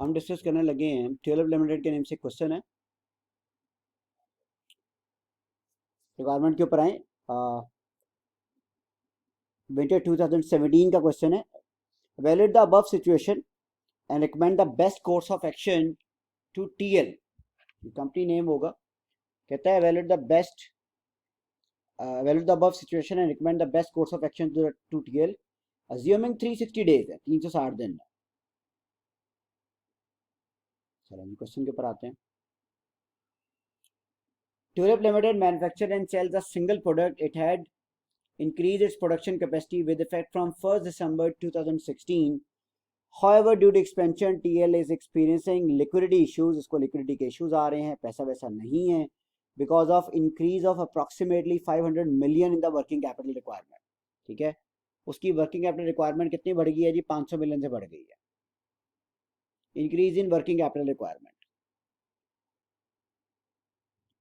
हम डिस्कस करने लगे हैं ट्यूलिप लिमिटेड के नेम से क्वेश्चन है, रिक्वायरमेंट के ऊपर आए। विंटर 2017 का क्वेश्चन है। Valid the above situation and recommend the best course of action to TL. Company name होगा। कहता है valid the above situation and recommend the best course of action to TL assuming 360 days है, 360 दिन है। चलो हम question के ऊपर आते हैं। Tulip Limited manufacture and sales a single product. It had increase its production capacity with effect from 1st December 2016. However, due to expansion, TL is experiencing liquidity issues. इसको liquidity के issues आ रहे हैं, पैसा वैसा नहीं है, because of increase of approximately 500 million in the working capital requirement. ठीक है, उसकी working capital requirement कितनी बढ़ गई है जी? 500 million से बढ़ गई है। Increase in working capital requirement,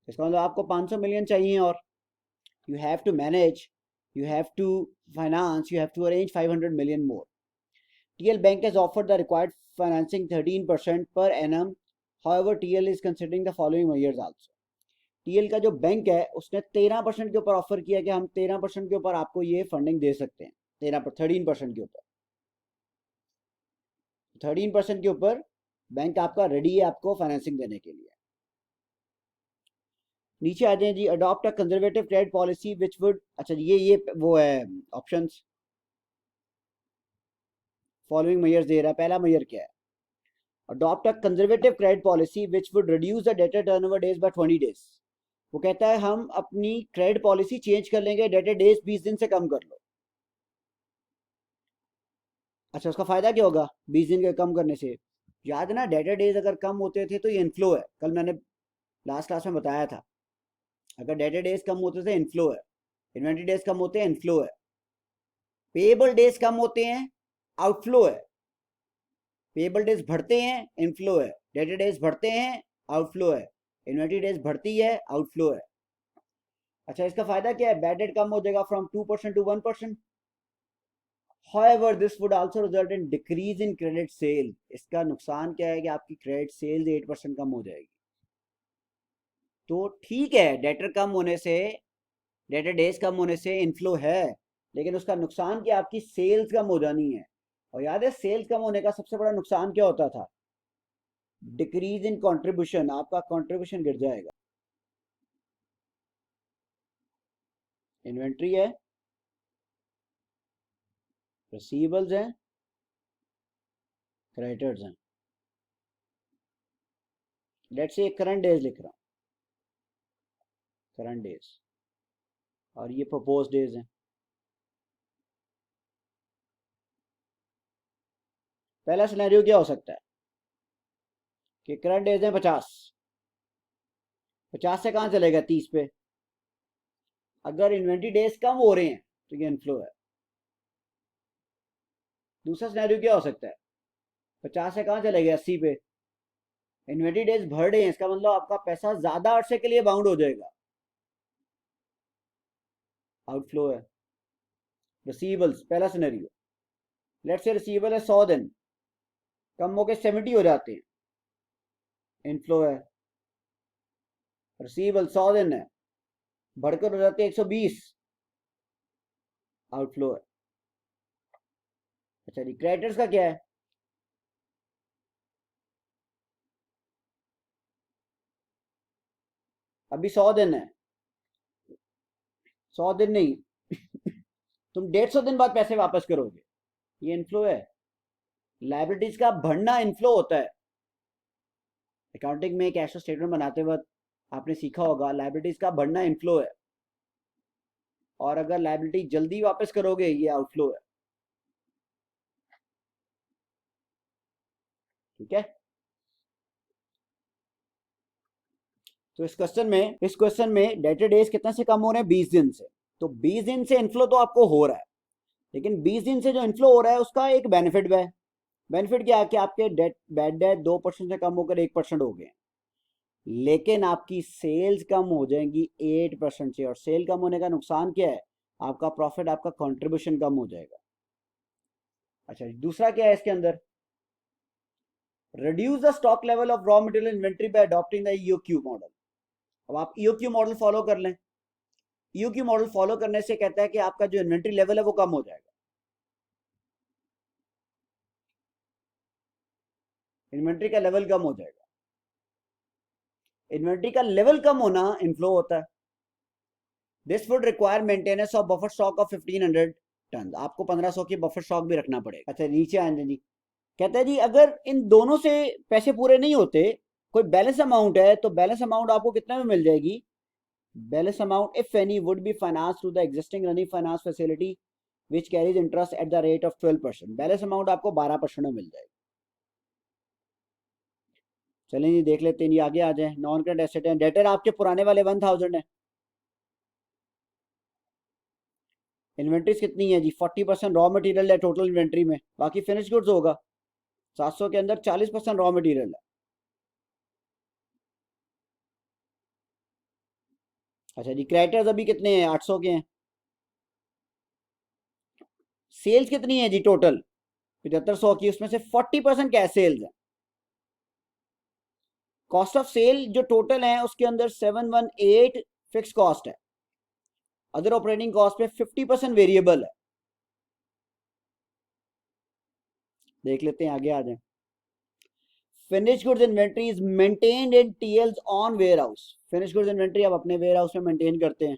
इसका मतलब आपको 500 million चाहिए और you have to manage, you have to finance, you have to arrange 500 million more. TL Bank has offered the required financing 13% per annum. However, TL is considering the following measures also. TL का जो bank है उसने 13% के ऊपर offer किया कि हम 13% के ऊपर आपको ये फंडिंग दे सकते हैं। 13% के ऊपर 13% के ऊपर बैंक आपका रेडी है आपको फाइनेंसिंग देने के लिए। नीचे आ जाए जी, adopt a conservative credit policy which would, अच्छा ये वो है ऑप्शंस। फॉलोइंग मेजर्स दे रहा है। पहला मेजर क्या है? Adopt a conservative credit policy which would reduce the debtor turnover days by 20 days. वो कहता है हम अपनी क्रेडिट पॉलिसी चेंज कर लेंगे, डेटर डेज 20 दिन से कम कर लो। अच्छा, उसका फायदा क्या होगा 20 दिन के कम करने से? याद है ना, डेटर डेज अगर कम होते थे तो ये इनफ्लो है। कल मैंने लास्ट क्लास में बताया था, अगर डेटर डेज कम होते थे इनफ्लो है, इन्वेंट्री डेज कम होते हैं इनफ्लो है, पेएबल डेज कम होते हैं आउटफ्लो है। पेएबल डेज बढ़ते हैं इनफ्लो है, डेटर डेज बढ़ते हैं आउटफ्लो है, इन्वेंट्री डेज बढ़ती है आउटफ्लो है। अच्छा, इसका फायदा क्या है? बैड डेट कम हो जाएगा from 2% to 1%। However, this would also result in decrease in credit sale. इसका नुकसान क्या है कि आपकी क्रेडिट सेल्स 8% कम हो जाएगी। तो ठीक है, डेटर कम होने से, डेटर डेज कम होने से इनफ्लो है, लेकिन उसका नुकसान क्या? आपकी सेल्स कम हो जानी है। और याद है सेल्स कम होने का सबसे बड़ा नुकसान क्या होता था? डिक्रीज इन कंट्रीब्यूशन, आपका कंट्रीब्यूशन गिर जाएगा। इन्वेंट्री है, रिसीवेबल्स हैं, क्रेडिटर्स हैं। लेट्स से करंट डेज लिख रहा हूं, करंट डेज, और ये प्रपोज डेज हैं। पहला सिनेरियो क्या हो सकता है कि करंट डेज है 50, 50 से कहां चलेगा 30 पे। अगर इन्वेंट्री डेज कम हो रहे हैं तो ये इनफ्लो है। दूसरा सिनेरियो क्या हो सकता है? 50 से कहां चलेगा 80 पे, इन्वेंट्री डेज बढ़ रहे हैं, इसका मतलब आपका पैसा ज्यादा अरसे के लिए बाउंड हो जाएगा, आउटफ्लो है। रिसीवेबल्स, पहला सिनेरियो, लेट्स से रिसीवेबल है 100 दिन, कम होकर 70 हो जाते हैं, इनफ्लो है। रिसीवेबल 100 दिन है, बढ़कर हो जाते हैं 120, आउटफ्लो है। अच्छा जी, क्रेडिटर्स का क्या है? अभी 100 दिन है, 100 दिन नहीं तुम 150 दिन बाद पैसे वापस करोगे, ये इनफ्लो है। लायबिलिटीज का बढ़ना इनफ्लो होता है। अकाउंटिंग में कैश फ्लो स्टेटमेंट बनाते वक्त आपने सीखा होगा लायबिलिटीज का बढ़ना इनफ्लो है, और अगर लायबिलिटी जल्दी वापस करोगे ये आउटफ्लो है। ठीक है, तो इस क्वेश्चन में डेटर डेज कितने से कम हो रहे हैं? 20 दिन से। तो 20 दिन से इनफ्लो तो आपको हो रहा है, लेकिन 20 दिन से जो इनफ्लो हो रहा है उसका एक बेनिफिट है। बेनिफिट क्या है कि आपके बैड डेट 2% से कम होकर 1% हो गए, लेकिन आपकी सेल्स कम हो जाएंगी 8% से। और सेल कम होने का नुकसान क्या है? आपका प्रॉफिट, आपका कंट्रीब्यूशन कम हो जाएगा। अच्छा, दूसरा क्या है इसके अंदर? reduce the stock level of raw material inventory by adopting the EOQ model. अब आप EOQ मॉडल फॉलो कर लें। EOQ मॉडल फॉलो करने से कहता है कि आपका जो इन्वेंट्री लेवल है वो कम हो जाएगा। इन्वेंट्री का लेवल कम हो जाएगा। इन्वेंट्री का लेवल कम होना इनफ्लो होता है। This would require maintenance of buffer stock of 1500 ton. आपको 1500 की बफर स्टॉक भी रखना पड़ेगा। अच्छा नीचे आए जी, कहता है जी अगर इन दोनों से पैसे पूरे नहीं होते, कोई बैलेंस अमाउंट है, तो बैलेंस अमाउंट आपको कितने में मिल जाएगी? Balance amount if any would be finance through the existing running finance facility which carries interest at the rate of 12%। Balance amount आपको 12% में मिल जाएगी। चलें जी देख लेते हैं, ये आगे आ जाए। नॉन करंट एसेट है, डेटर आपके पुराने वाले 1000 है। इन्वेंट्रीज कितनी है जी? 40% रॉ मटेरियल है टोटल इन्वेंट्री में, बाकी फिनिश गुड्स होगा। 700 के अंदर 40% रॉ मटेरियल है। अच्छा जी, क्रेडिटर्स अभी कितने हैं? 800 के हैं। सेल्स कितनी है जी टोटल? 7500 की, उसमें से 40% कैश सेल्स है। कॉस्ट ऑफ सेल जो टोटल है उसके अंदर 718 फिक्स कॉस्ट है। अदर ऑपरेटिंग कॉस्ट में 50% वेरिएबल है। देख लेते हैं, आगे आ जाए। Finish goods inventory is maintained in TL's on warehouse. Finish goods inventory आप अपने वेयर हाउस में मेंटेन करते हैं।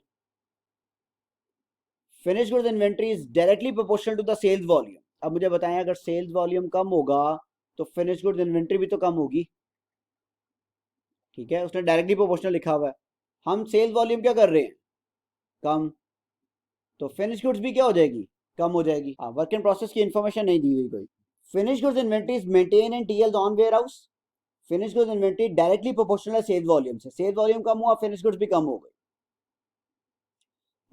Finish goods inventory is directly proportional to the sales volume. अब मुझे बताएं, अगर सेल्स वॉल्यूम कम होगा तो फिनिश गुड्स इन्वेंट्री भी तो कम होगी। ठीक है, उसने डायरेक्टली प्रोपोर्शनल लिखा हुआ है। हम सेल्स वॉल्यूम क्या कर रहे हैं? कम, तो फिनिश गुड्स भी क्या हो जाएगी? कम हो जाएगी। वर्क इन प्रोसेस की इंफॉर्मेशन नहीं दी हुई कोई। Finish goods inventory is maintain in TL's on warehouse. Finish goods inventory directly proportional sales volume से। सेल्स वॉल्यूम कम हुआ, फिनिश गुड्स भी कम हो गई।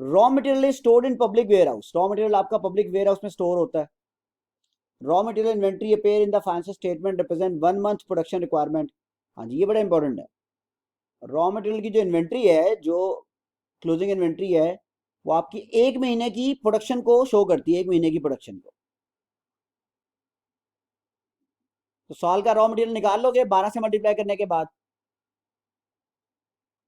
Raw material is stored in public warehouse. Raw material आपका public warehouse में store होता है। Raw material inventory appear in the financial statement represent 1 month production requirement. हाँ जी, ये बड़ा इंपॉर्टेंट है। रॉ मटेरियल की जो इन्वेंट्री है, जो क्लोजिंग इन्वेंट्री है, वो आपकी 1 महीने की प्रोडक्शन को शो करती है। 1 महीने की प्रोडक्शन को। तो साल का रॉ मटेरियल निकाल लोगे 12 से मल्टीप्लाई करने के बाद।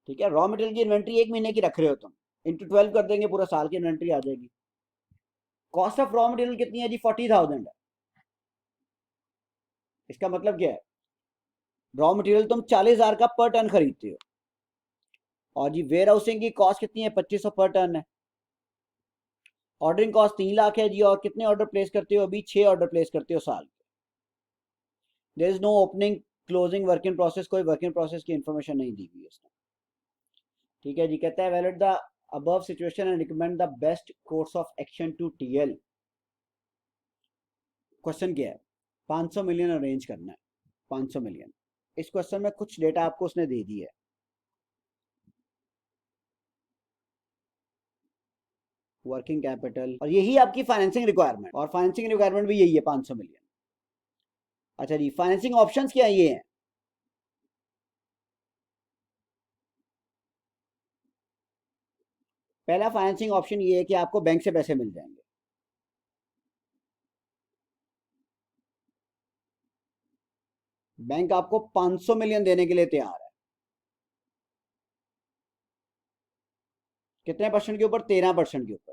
ठीक है, रॉ मटेरियल की इन्वेंट्री 1 महीने की रख रहे हो तुम, इंटू 12 कर देंगे, पूरा साल की इन्वेंट्री आ जाएगी। कॉस्ट ऑफ रॉ मटेरियल कितनी है जी? 40,000 है। इसका मतलब क्या है? रॉ मटेरियल तुम 40,000 का पर टन खरीदते हो, और जी वेयर हाउसिंग की कॉस्ट कितनी है? 2500 पर टन है। ऑर्डरिंग कॉस्ट 3 लाख है जी, और कितने ऑर्डर प्लेस करते हो? अभी 6 ऑर्डर प्लेस करते हो साल के। There is no opening closing work in process. कोई वर्क इन प्रोसेस की इंफॉर्मेशन नहीं दी हुई इसने। ठीक है जी, कहता है valid the above situation and recommend the best course of action to TL. Question क्या है? 500 मिलियन अरेंज करना है। 500 मिलियन। इस क्वेश्चन में कुछ डेटा आपको उसने दे दी है। वर्किंग कैपिटल, और यही आपकी फाइनेंसिंग रिक्वायरमेंट, और फाइनेंसिंग रिक्वायरमेंट भी यही है, 500 मिलियन। अच्छा जी, फाइनेंसिंग ऑप्शंस क्या ये हैं? पहला फाइनेंसिंग ऑप्शन ये है कि आपको बैंक से पैसे मिल जाएंगे। बैंक आपको 500 मिलियन देने के लिए तैयार है। कितने परसेंट के ऊपर? 13% के ऊपर।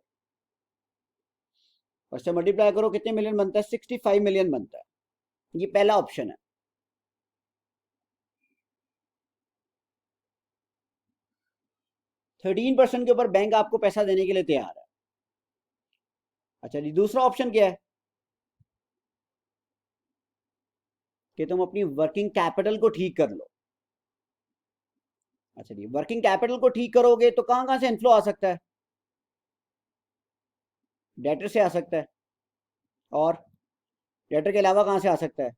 और से मल्टीप्लाई करो, कितने मिलियन बनता है? 65 मिलियन बनता है। ये पहला ऑप्शन है। 13% के ऊपर बैंक आपको पैसा देने के लिए तैयार है। अच्छा जी, दूसरा ऑप्शन क्या है? कि तुम अपनी वर्किंग कैपिटल को ठीक कर लो। अच्छा जी, वर्किंग कैपिटल को ठीक करोगे तो कहां कहां से इनफ्लो आ सकता है? डेटर से आ सकता है, और डेटर के अलावा कहां से आ सकता है?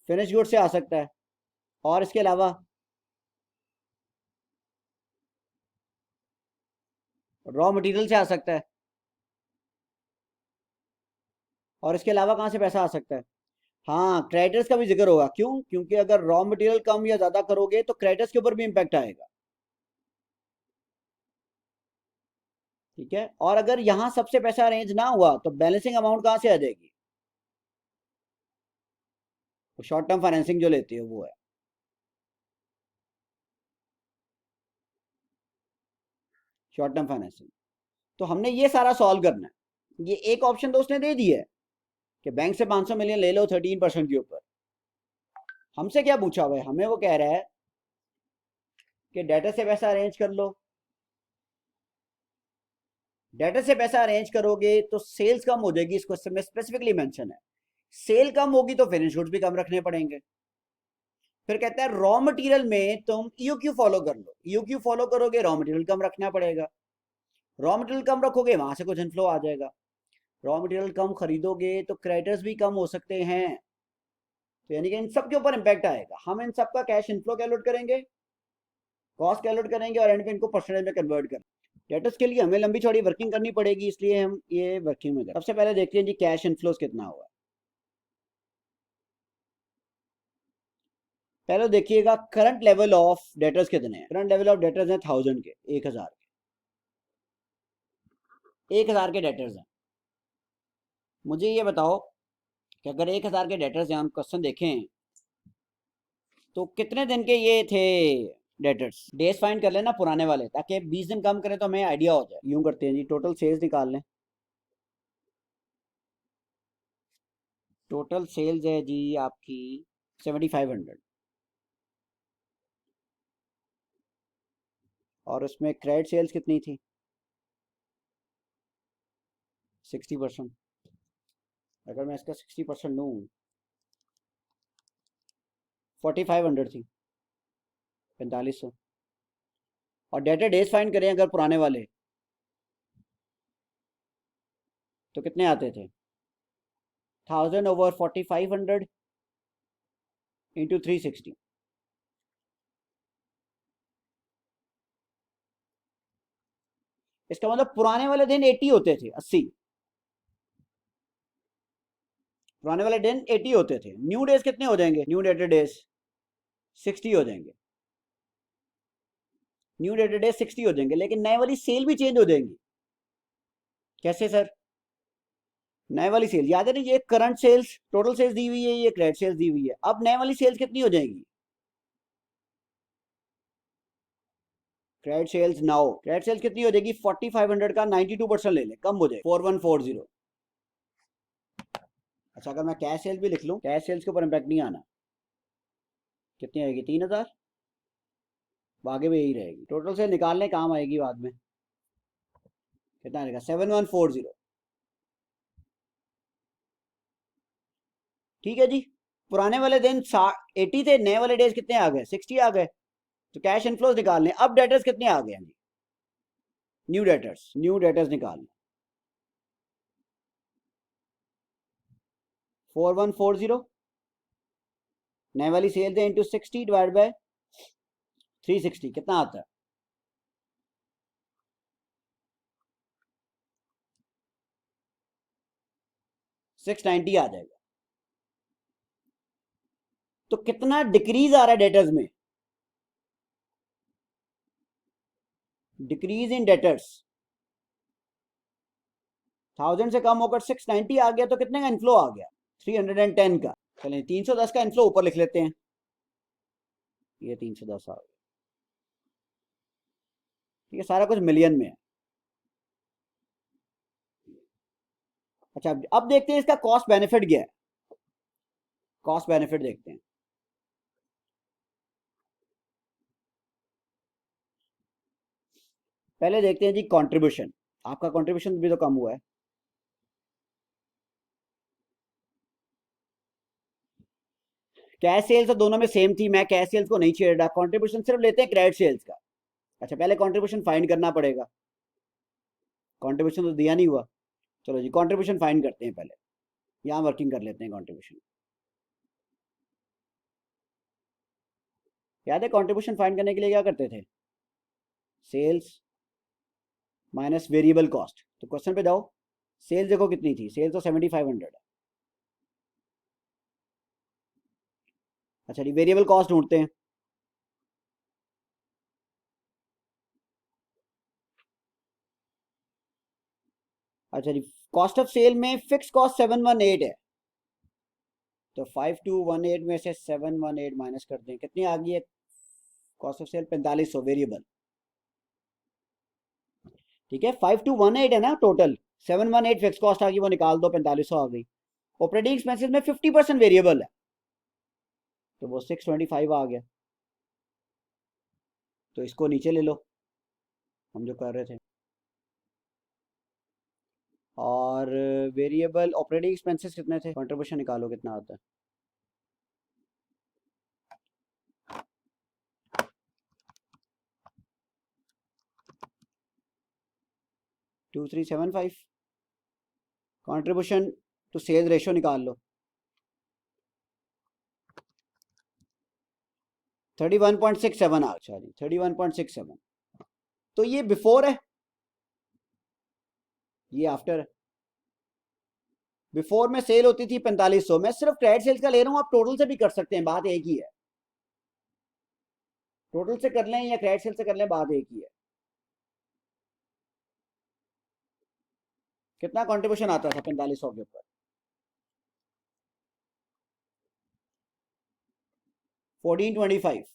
फिनिश गुड से आ सकता है, और इसके अलावा रॉ मटेरियल से आ सकता है, और इसके अलावा कहां से पैसा आ सकता है? हाँ, क्रेडिटर्स का भी जिक्र होगा। क्यों? क्योंकि अगर रॉ मटेरियल कम या ज्यादा करोगे तो क्रेडिटर्स के ऊपर भी इंपैक्ट आएगा। ठीक है, और अगर यहां सबसे पैसा अरेंज ना हुआ तो बैलेंसिंग अमाउंट कहां से आ जाएगी? शॉर्ट टर्म फाइनेंसिंग जो लेती है वो है। Short term financing. तो हमने ये सारा सॉल्व करना है। ये एक ऑप्शन तो उसने दे दिया है कि बैंक से 500 मिलियन ले लो 13% के ऊपर। हमसे क्या पूछा हुआ है, हमें वो कह रहा है कि डेटा से पैसा अरेंज कर लो। डेटा से पैसा अरेंज करोगे तो सेल्स कम हो जाएगी, इसको स्पेसिफिकली मेंशन है। सेल कम होगी तो फिर इंश्योरेंस भी कम रखने पड़ेंगे। फिर कहता है रॉ मटेरियल में तुम ईओक्यू फॉलो कर लो। ईओक्यू फॉलो करोगे रॉ मटेरियल कम रखना पड़ेगा। रॉ मटेरियल कम रखोगे वहां से कुछ इनफ्लो आ जाएगा। रॉ मटेरियल कम खरीदोगे तो क्रेडिटर्स भी कम हो सकते हैं। तो यानी कि इन सब के ऊपर इंपैक्ट आएगा। हम इन सब का कैश इनफ्लो कैलकुलेट करेंगे, कॉस्ट कैलकुलेट करेंगे और एंड पे इनको परसेंटेज में कन्वर्ट करेंगे। डेटर्स के लिए हमें लंबी चौड़ी वर्किंग करनी पड़ेगी, इसलिए हम ये वर्किंग में करें। सबसे पहले देखते हैं जी कैश इनफ्लोज कितना हुआ। पहले देखिएगा करंट लेवल ऑफ डेटर्स कितने हैं। करंट लेवल ऑफ डेटर्स हैं 1000 के, 1000 के, 1000 के डेटर्स हैं। मुझे ये बताओ कि अगर 1000 के डेटर्स हैं, हम क्वेश्चन देखें तो कितने दिन के ये थे डेटर्स। डेज फाइंड कर लेना पुराने वाले, ताकि 20 दिन कम करें तो हमें आइडिया हो जाए। यूं करते हैं जी, टोटल सेल्स निकाल लें। टोटल सेल्स है जी आपकी 7500, और उसमें क्रेडिट सेल्स कितनी थी 60%। अगर मैं इसका 60% लूँ 4500 थी, 4500। और डेटा डेज फाइंड करें अगर पुराने वाले तो कितने आते थे 1000/4500 इंटू 360। इसका मतलब पुराने वाले दिन 80 होते थे, 80। पुराने वाले दिन 80 होते थे। न्यू डेज कितने हो जाएंगे, न्यू डेटा डेज 60 हो जाएंगे। न्यू डेटा डेज 60 हो जाएंगे, लेकिन नए वाली सेल भी चेंज हो जाएंगी। कैसे सर। नए वाली सेल याद है ना, ये करंट सेल्स टोटल सेल्स दी हुई है, ये क्रेडिट सेल्स दी हुई है। अब नए वाली सेल्स कितनी हो जाएगी, credit sales now, credit sales कितनी हो जाएगी 4500 का 92% ले ले, कम हो जाए 4140। अच्छा अगर मैं कैश सेल्स भी लिख लूं, कैश सेल्स के ऊपर इंपैक्ट नहीं आना। कितनी आएगी 3000, आगे भी यही रहेगी। टोटल से निकालने काम आएगी बाद में। कितना आएगा 7140। ठीक है जी। पुराने वाले दिन 80 थे, नए वाले डेज कितने आ गए 60 आ गए। तो कैश इनफ्लोज निकालने। अब डेटर्स कितने आ गए हैं जी, न्यू डेटर्स, न्यू डेटर्स निकालने 4140। नए वाली सेल्स है इंटू 60 डिवाइड बाय 360 कितना आता है 690 आ जाएगा। तो कितना डिक्रीज आ रहा है डेटर्स में, डिक्रीज इन डेटर्स 1000 से कम होकर 690 आ गया। तो कितने का इनफ्लो आ गया 310 का। चलिए 310 का इनफ्लो ऊपर लिख लेते हैं, ये 310 आ गया। ठीक है, सारा कुछ मिलियन में है। अच्छा अब देखते हैं इसका कॉस्ट बेनिफिट क्या है। कॉस्ट बेनिफिट देखते हैं। पहले देखते हैं जी कंट्रीब्यूशन। आपका कंट्रीब्यूशन भी तो कम हुआ है। कैश सेल्स तो दोनों में सेम थी, मैं कैश सेल्स को नहीं छेड़ रहा, कंट्रीब्यूशन सिर्फ लेते हैं क्रेडिट सेल्स का। अच्छा पहले कंट्रीब्यूशन फाइंड करना पड़ेगा, कंट्रीब्यूशन तो दिया नहीं हुआ। चलो जी कंट्रीब्यूशन फाइंड करते हैं पहले, यहाँ वर्किंग कर लेते हैं कंट्रीब्यूशन। याद है कंट्रीब्यूशन फाइंड करने के लिए क्या करते थे, सेल्स माइनस वेरिएबल कॉस्ट। तो क्वेश्चन पे जाओ, सेल्स देखो कितनी थी, सेल्स तो 7500 है। अच्छा जी वेरिएबल कॉस्ट ढूंढते हैं। अच्छा जी कॉस्ट ऑफ सेल में फिक्स कॉस्ट 718 है, तो 5218 में से 718 माइनस कर दें, कितनी आ गई है कॉस्ट ऑफ सेल? 4500 वेरिएबल। ठीक है, 5218 है ना टोटल, 718 फिक्स कॉस्ट आ गई, वो निकाल दो, 4500 आ गई। ऑपरेटिंग एक्सपेंसेस में 50% वेरिएबल है, तो वो 625 आ गया। तो इसको नीचे ले लो, हम जो कर रहे थे। और वेरिएबल ऑपरेटिंग एक्सपेंसेस कितने थे, कंट्रीब्यूशन निकालो कितना आता है। 2375। कंट्रीब्यूशन टू सेल्स रेशियो निकाल लो, 31.67 आ, अच्छा जी 31.67। तो ये बिफोर है, ये आफ्टर है। बिफोर में सेल होती थी 4500, मैं सिर्फ क्रेडिट सेल्स का ले रहा हूं, आप टोटल से भी कर सकते हैं, बात एक ही है। टोटल से कर लें या क्रेडिट सेल से कर लें, बात एक ही है। कितना कंट्रीब्यूशन आता था 4500 के ऊपर? 1425।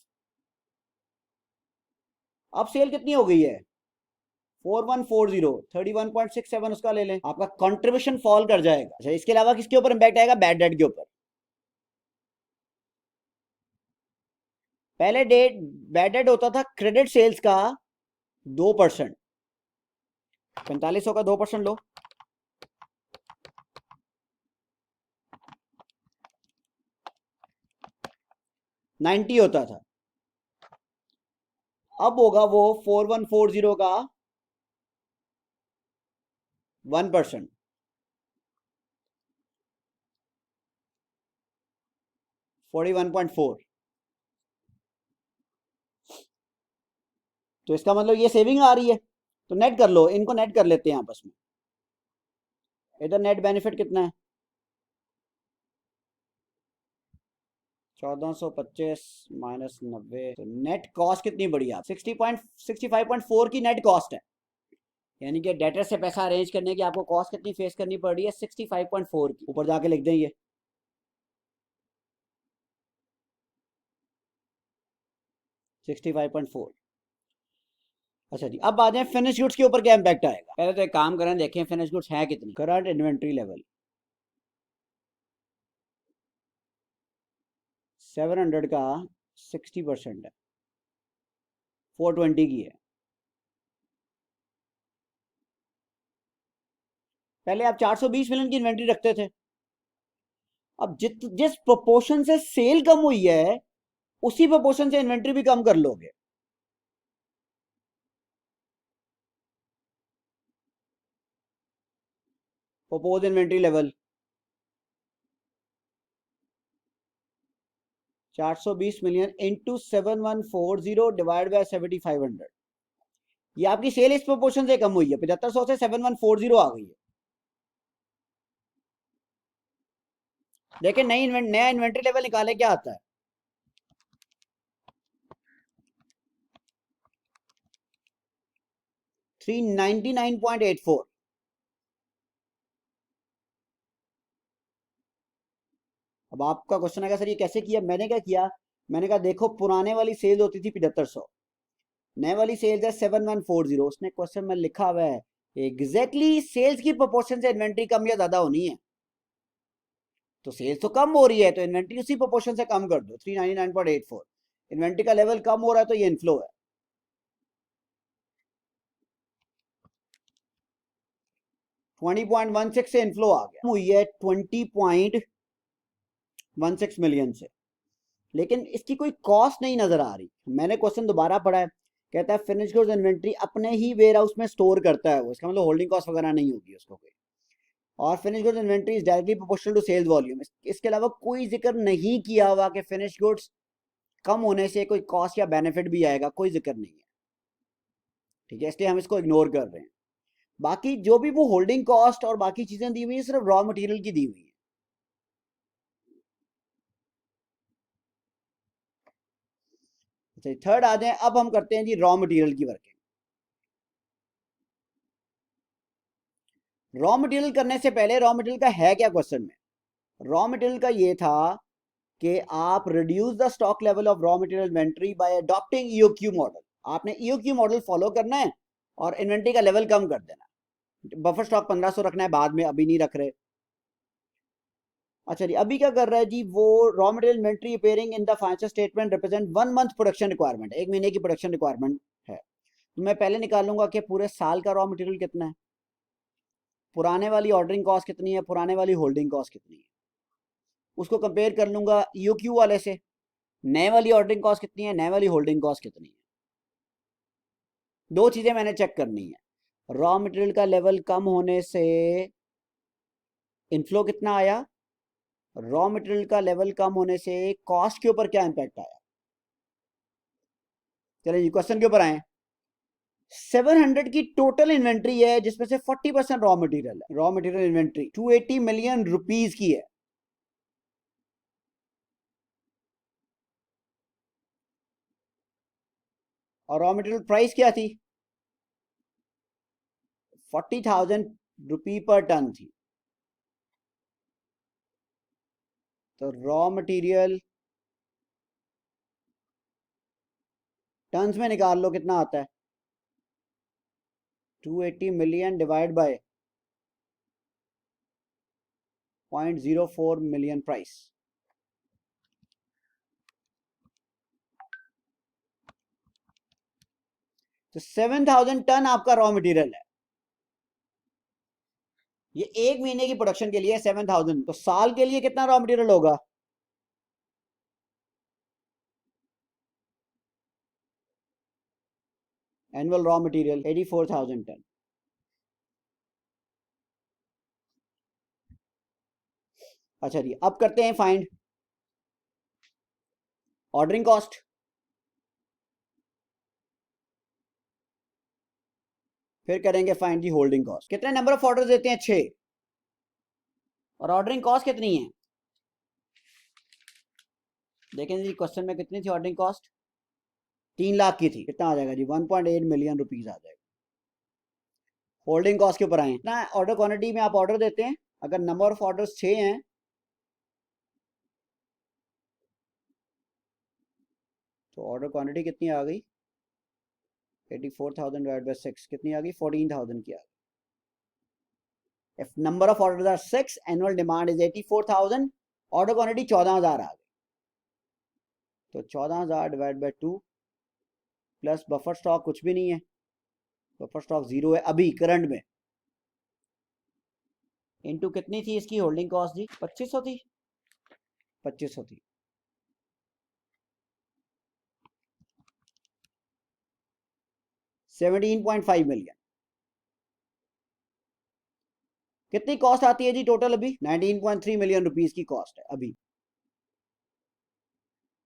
अब सेल कितनी हो गई है? 4140, 31.67 उसका ले लें, आपका कंट्रीब्यूशन फॉल कर जाएगा। अच्छा, इसके अलावा किसके ऊपर इंपैक्ट आएगा? बैड डेट के ऊपर। पहले डेट बैड डेट होता था क्रेडिट सेल्स का 2%, 4500 का 2% लो, 90 होता था। अब होगा वो 4140 का 1%, 41.4। तो इसका मतलब ये सेविंग आ रही है, तो नेट कर लो, इनको नेट कर लेते हैं आपस में। इधर नेट बेनिफिट कितना है? 1425 माइनस 90, तो नेट कॉस्ट कितनी बढ़ी आप? 65.4 की नेट कॉस्ट है, यानी कि डेटर से पैसा अरेंज करने की आपको कॉस्ट कितनी फेस करनी पड़ रही है? 65.4 की। ऊपर जाके लिख दें ये 65.4। अच्छा जी, अब आ जाए फिनिश गुड्स के ऊपर क्या इंपैक्ट आएगा। पहले तो एक काम करें, देखें फिनिश गुड्स है कितनी। करंट इन्वेंट्री लेवल 700 का 60% है, 420 की है। पहले आप 420 मिलियन की इन्वेंट्री रखते थे, अब जिस प्रोपोर्शन से सेल कम हुई है उसी प्रोपोर्शन से इन्वेंट्री भी कम कर लोगे। Propose inventory level 420 million into 7140 divide by 7500, ये आपकी सेल इस प्रोपोर्शन से कम हुई है, 7500 से 7140 आ गई है। देखिए नया इन्वेंट्री लेवल निकाले, क्या आता है? 399.84। अब आपका क्वेश्चन आएगा सर ये कैसे किया? मैंने क्या किया, मैंने कहा देखो पुराने वाली सेल्स होती थी 7500, नए वाली सेल्स है 7140, उसने क्वेश्चन में लिखा हुआ है एग्जैक्टली सेल्स की प्रोपोर्शन से इन्वेंट्री कम या ज्यादा होनी है, तो सेल्स तो कम हो रही है तो इन्वेंट्री उसी प्रोपोर्शन से कम कर दो, 399.84। इन्वेंट्री का लेवल कम हो रहा है तो ये इनफ्लो है। 20.16 से इनफ्लो आ गया, हुई है 20.16 मिलियन से, लेकिन इसकी कोई कॉस्ट नहीं नजर आ रही। मैंने क्वेश्चन दोबारा पढ़ा है, कहता है फिनिश गुड्स इन्वेंट्री अपने ही वेयर हाउस में स्टोर करता है वो, इसका मतलब होल्डिंग कॉस्ट वगैरह नहीं होगी उसको कोई। और finish goods inventory is directly proportional to sales volume, इसके अलावा कोई जिक्र नहीं किया हुआ कि फिनिश गुड्स कम होने से कोई कॉस्ट या बेनिफिट भी आएगा, कोई जिक्र नहीं है। ठीक है, इसलिए हम इसको इग्नोर कर रहे हैं। बाकी जो भी वो होल्डिंग कॉस्ट और बाकी चीजें दी हुई है सिर्फ रॉ मटेरियल की दी हुई है। अच्छा, थर्ड आ जाए, अब हम करते हैं जी रॉ मटेरियल की वर्किंग। रॉ मटेरियल करने से पहले रॉ मटेरियल का है क्या क्वेश्चन में, रॉ मटेरियल का ये था कि आप reduce the stock level of raw material inventory bye adopting EOQ model. आपने ईओक्यू मॉडल फॉलो करना है और इन्वेंट्री का लेवल कम कर देना। बफर स्टॉक 1500 रखना है, बाद में अभी नहीं रख रहे। अच्छा जी, अभी क्या कर रहा है जी, वो raw material inventory appearing in the financial statement represent 1 month production requirement, 1 महीने की प्रोडक्शन रिक्वायरमेंट है। तो मैं पहले निकालूंगा कि पूरे साल का रॉ मटेरियल कितना है, पुराने वाली ऑर्डरिंग कॉस्ट कितनी है, पुराने वाली होल्डिंग कॉस्ट कितनी है, उसको कंपेयर कर लूंगा ईओक्यू वाले से। नए वाली ऑर्डरिंग कॉस्ट कितनी है, नए वाली होल्डिंग कॉस्ट कितनी है। दो चीजें मैंने चेक करनी है, रॉ मटेरियल का लेवल कम होने से इनफ्लो कितना आया, रॉ मटेरियल का लेवल कम होने से कॉस्ट के ऊपर क्या इंपैक्ट आया। चलिए जी क्वेश्चन के ऊपर आए। 700 की टोटल इन्वेंट्री है जिसमें से 40% रॉ मटेरियल है। Raw material inventory 280 million rupees की है। और रॉ मटेरियल प्राइस क्या थी, 40,000 रुपी पर टन थी। तो रॉ मटेरियल टन्स में निकाल लो कितना आता है, 280 million divide by 0.04 million price. तो 7,000 टन आपका रॉ मटेरियल है। ये 1 महीने की प्रोडक्शन के लिए 7,000, तो साल के लिए कितना रॉ मटेरियल होगा, एनुअल रॉ मटेरियल 84,000 टन। अच्छा जी, अब करते हैं फाइंड ऑर्डरिंग कॉस्ट। फिर करेंगे फाइंड दी होल्डिंग कॉस्ट। कितने नंबर ऑफ ऑर्डर देते हैं, 6। और ऑर्डरिंग कॉस्ट कितनी है, देखें जी क्वेश्चन में कितनी थी ऑर्डरिंग कॉस्ट, 3 लाख की थी। कितना आ जाएगा जी, 1.8 मिलियन रुपीज आ जाएगा। होल्डिंग कॉस्ट के ऊपर आए ना, ऑर्डर क्वांटिटी में आप ऑर्डर देते हैं, अगर नंबर ऑफ ऑर्डर्स 6 हैं तो ऑर्डर क्वांटिटी कितनी आ गई, 84,000 डिवाइड बाय 6 कितनी आ गई, 14,000 की आ गई। If number of orders are 6, annual demand is 84,000, order quantity 14,000 आ गई। तो 14,000 divide by 2 plus buffer stock कुछ भी नहीं है, बफर स्टॉक 0 है अभी करंट में, इनटू कितनी थी इसकी होल्डिंग कॉस्ट जी, 2500 थी, 2500 थी। 17.5 मिलियन। कितनी कॉस्ट आती है जी टोटल अभी, 19.3 मिलियन रुपीस की कॉस्ट है अभी।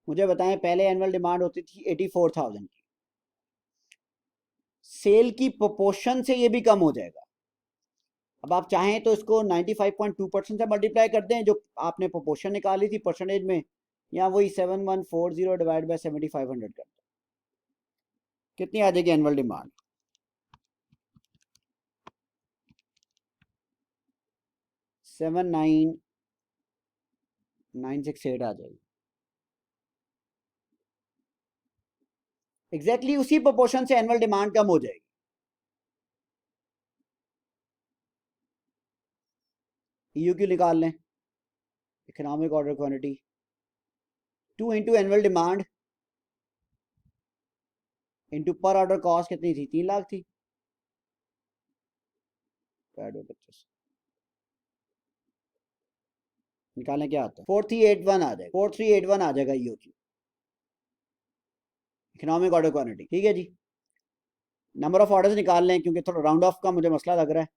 मुझे बताएं, पहले एनुअल डिमांड होती थी 84,000 की, सेल की प्रोपोर्शन से ये भी कम हो जाएगा। अब आप चाहें तो इसको 95.2% से मल्टीप्लाई कर दें, जो आपने प्रोपोर्शन निकाली थी परसेंटेज में, या वही 7140 डिवाइड बाय 7500 कर दें, कितनी आ जाएगी एनुअल डिमांड, 79968 आ जाएगी। एग्जैक्टली उसी प्रोपोर्शन से एनुअल डिमांड कम हो जाएगी। ईयू निकाल लें, economic order quantity 2 into annual demand into पर ऑर्डर कॉस्ट कितनी थी, 3 लाख थी, 25 निकालें क्या आता है, 4381 आ जाएगा, 4381 आ जाएगा ईओ की इकोनॉमिक ऑर्डर क्वांटिटी। ठीक है जी, नंबर ऑफ ऑर्डर्स निकाल लें क्योंकि थोड़ा राउंड ऑफ का मुझे मसला लग रहा है।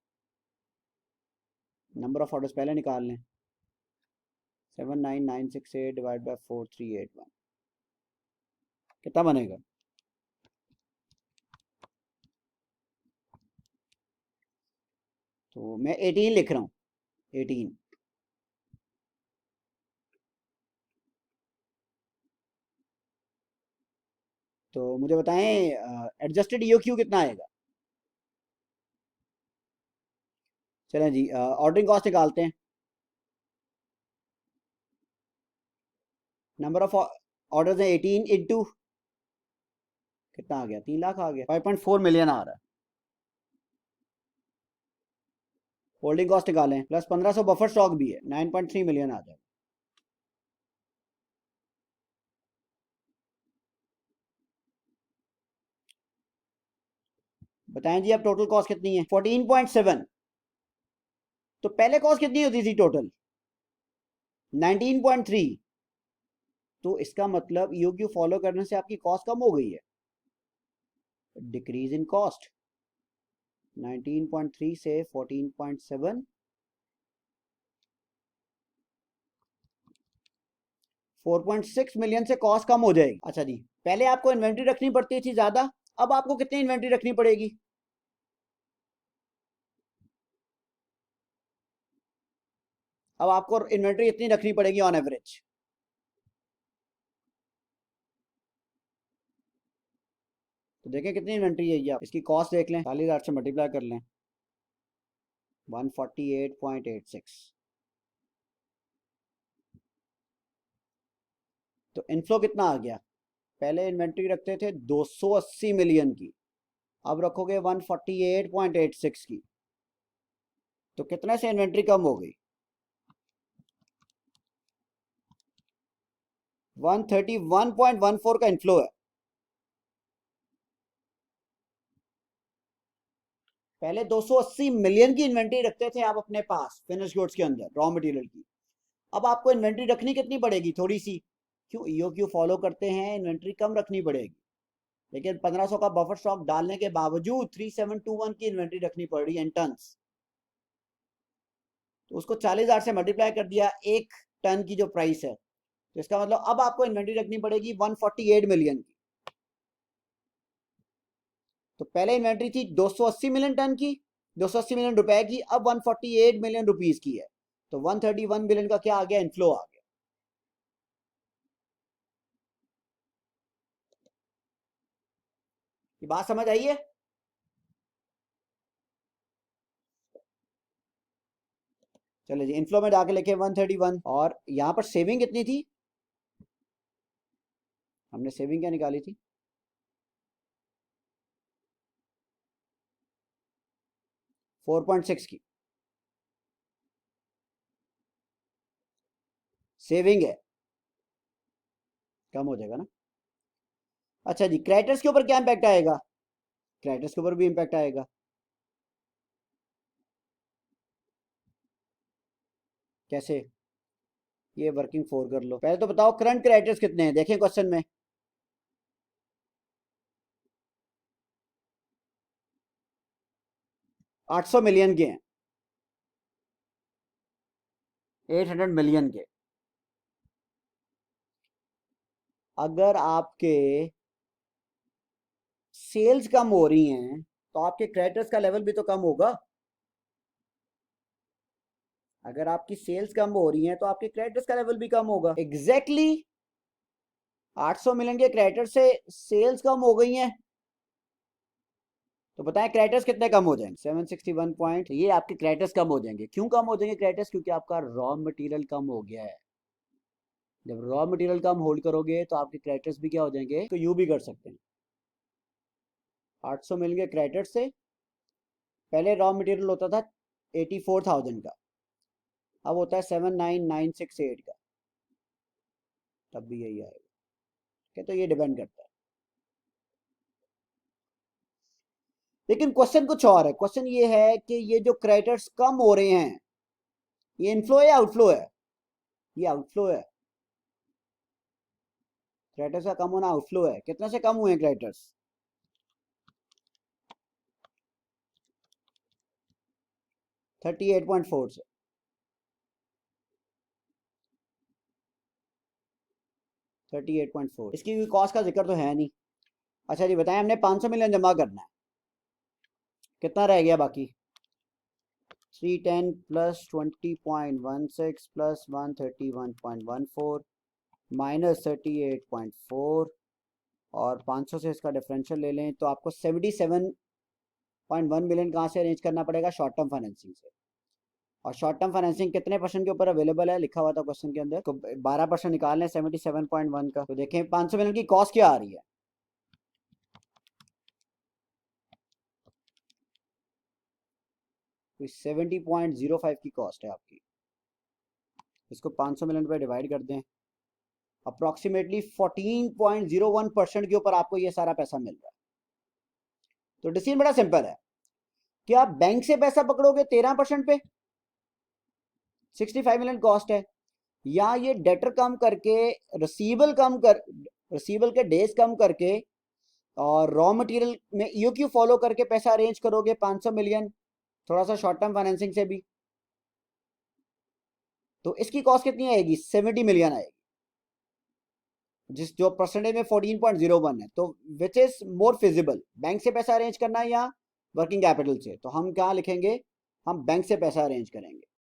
नंबर ऑफ ऑर्डर्स पहले निकाल लें, 79968 डिवाइड बाय 4381 कितना बनेगा, तो मैं 18 लिख रहा हूँ, 18। तो मुझे बताएं एडजस्टेड ईओ क्यू कितना आएगा। चलें जी, ऑर्डरिंग कॉस्ट निकालते हैं। नंबर ऑफ ऑर्डर्स है 18 इंटू कितना आ गया, 3 लाख आ गया, 5.4 मिलियन आ रहा है। होल्डिंग कॉस्ट निकालें, प्लस 1500 बफर स्टॉक भी है, 9.3 मिलियन आ जाए। बताएं जी अब टोटल कॉस्ट कितनी है, 14.7। तो पहले कॉस्ट कितनी होती थी टोटल, 19.3। तो इसका मतलब ईओक्यू फॉलो करने से आपकी कॉस्ट कम हो गई है, डिक्रीज इन कॉस्ट। 19.3 से 14.7, 4.6 मिलियन से कॉस्ट कम हो जाएगी। अच्छा जी, पहले आपको इन्वेंट्री रखनी पड़ती थी ज्यादा, अब आपको कितनी इन्वेंट्री रखनी पड़ेगी, अब आपको इन्वेंट्री इतनी रखनी पड़ेगी ऑन एवरेज। तो देखें कितनी इन्वेंट्री है ये, आप इसकी कॉस्ट देख लें, 40,000 से मल्टीप्लाई कर लें, 148.86। तो इनफ्लो कितना आ गया, पहले इन्वेंट्री रखते थे 280 मिलियन की, अब रखोगे 148.86 की, तो कितने से इन्वेंट्री कम हो गई, 131.14 का इनफ्लो है। पहले 280 मिलियन की इन्वेंट्री रखते थे आप अपने पास फिनिश गुड्स के अंदर, रॉ मटेरियल की। अब आपको इन्वेंट्री रखनी कितनी पड़ेगी, थोड़ी सी, क्यों ईओक्यू फॉलो करते हैं, इन्वेंट्री कम रखनी पड़ेगी। लेकिन 1500 का बफर स्टॉक डालने के बावजूद 3721 की इन्वेंट्री रखनी पड़ रही है इन टन्स। तो उसको 40,000 से मल्टीप्लाई कर दिया, 1 टन की जो प्राइस है, तो इसका मतलब अब आपको इन्वेंट्री रखनी पड़ेगी 148 मिलियन की। तो पहले इन्वेंट्री थी 280 मिलियन टन की, 280 मिलियन रुपए की, अब 148 मिलियन रुपीस की है। तो 131 बिलियन का क्या आ गया, इनफ्लो आ गया। ये बात समझ आई है। चलो जी, इनफ्लो में जाके लिखे 131, और यहां पर सेविंग कितनी थी, हमने सेविंग क्या निकाली थी, 4.6 की सेविंग है, कम हो जाएगा ना। अच्छा जी, क्रेडिटर्स के ऊपर क्या इंपैक्ट आएगा, क्रेडिटर्स के ऊपर भी इंपैक्ट आएगा। कैसे, ये वर्किंग फोर कर लो, पहले तो बताओ करंट क्रेडिटर्स कितने हैं, देखें क्वेश्चन में, 800 मिलियन के हैं, 800 मिलियन के। अगर आपके सेल्स कम हो रही हैं तो आपके क्रेडिटर्स का लेवल भी तो कम होगा। अगर आपकी सेल्स कम हो रही हैं तो आपके क्रेडिटर्स का लेवल भी कम होगा। एग्जैक्टली exactly 800 मिलियन के क्रेडिटर से सेल्स कम हो गई हैं, तो बताएं क्रेडिटर्स कितने कम हो जाएंगे, 761 पॉइंट, ये आपके क्रेडिटर्स कम हो जाएंगे। क्यों कम हो जाएंगे क्रेडिटर्स, क्योंकि आपका रॉ मटेरियल कम हो गया है। जब रॉ मटेरियल कम होल्ड करोगे तो आपके क्रेडिटर्स भी क्या हो जाएंगे, तो यू भी कर सकते हैं। 800 मिलियन के क्रेडिटर से पहले रॉ मटेरियल होता था 84,000 का, अब होता है 79,968 का, तब भी यही आएगा। क्या, तो ये डिपेंड करता है। लेकिन क्वेश्चन कुछ और है, क्वेश्चन ये है कि ये जो क्रेडिटर्स कम हो रहे हैं, ये इनफ्लो है या आउटफ्लो है, ये आउटफ्लो है। क्रेडिटर्स का कम होना आउटफ्लो है। कितने से कम हुए हैं क्रेडिटर्स, 38.4 से, 38.4। इसकी कॉस्ट का जिक्र तो है नहीं। अच्छा जी बताएं, हमने 500 मिलियन जमा करना है, कितना रह गया बाकी, 310 प्लस 20.16 प्लस 131.14 माइनस 38.4, और 500 से इसका डिफरेंशियल ले लें तो आपको 77.1 मिलियन कहाँ से अरेंज करना पड़ेगा, शॉर्ट टर्म फाइनेंसिंग से। और शॉर्ट टर्म फाइनेंसिंग कितने परसेंट के ऊपर अवेलेबल है, लिखा हुआ था क्वेश्चन के अंदर, तो 12% निकालने 77.1 का, तो देखें 500 मिलियन की कॉस्ट क्या आ रही है। तो 70.05 की कॉस्ट है आपकी, इसको 500 मिलियन पे डिवाइड कर दें, अप्रोक्सीमेटली 14.01% के ऊपर आपको ये सारा पैसा मिल रहा है। तो डिसीजन बड़ा सिंपल है कि आप बैंक से पैसा पकड़ोगे 13% पे, 65 मिलियन कॉस्ट है, या ये डेटर कम करके, रिसीवेबल के डेज कम करके और रॉ मटेरियल में ईओक्यू फॉलो करके पैसा अरेंज करोगे 500 मिलियन, थोड़ा सा शॉर्ट टर्म फाइनेंसिंग से भी, तो इसकी कॉस्ट कितनी आएगी, 70 मिलियन आएगी, जिस जो परसेंटेज में 14.01 है। तो which is more feasible, bank से पैसा अरेंज करना या वर्किंग कैपिटल से, तो हम क्या लिखेंगे, हम बैंक से पैसा अरेंज करेंगे।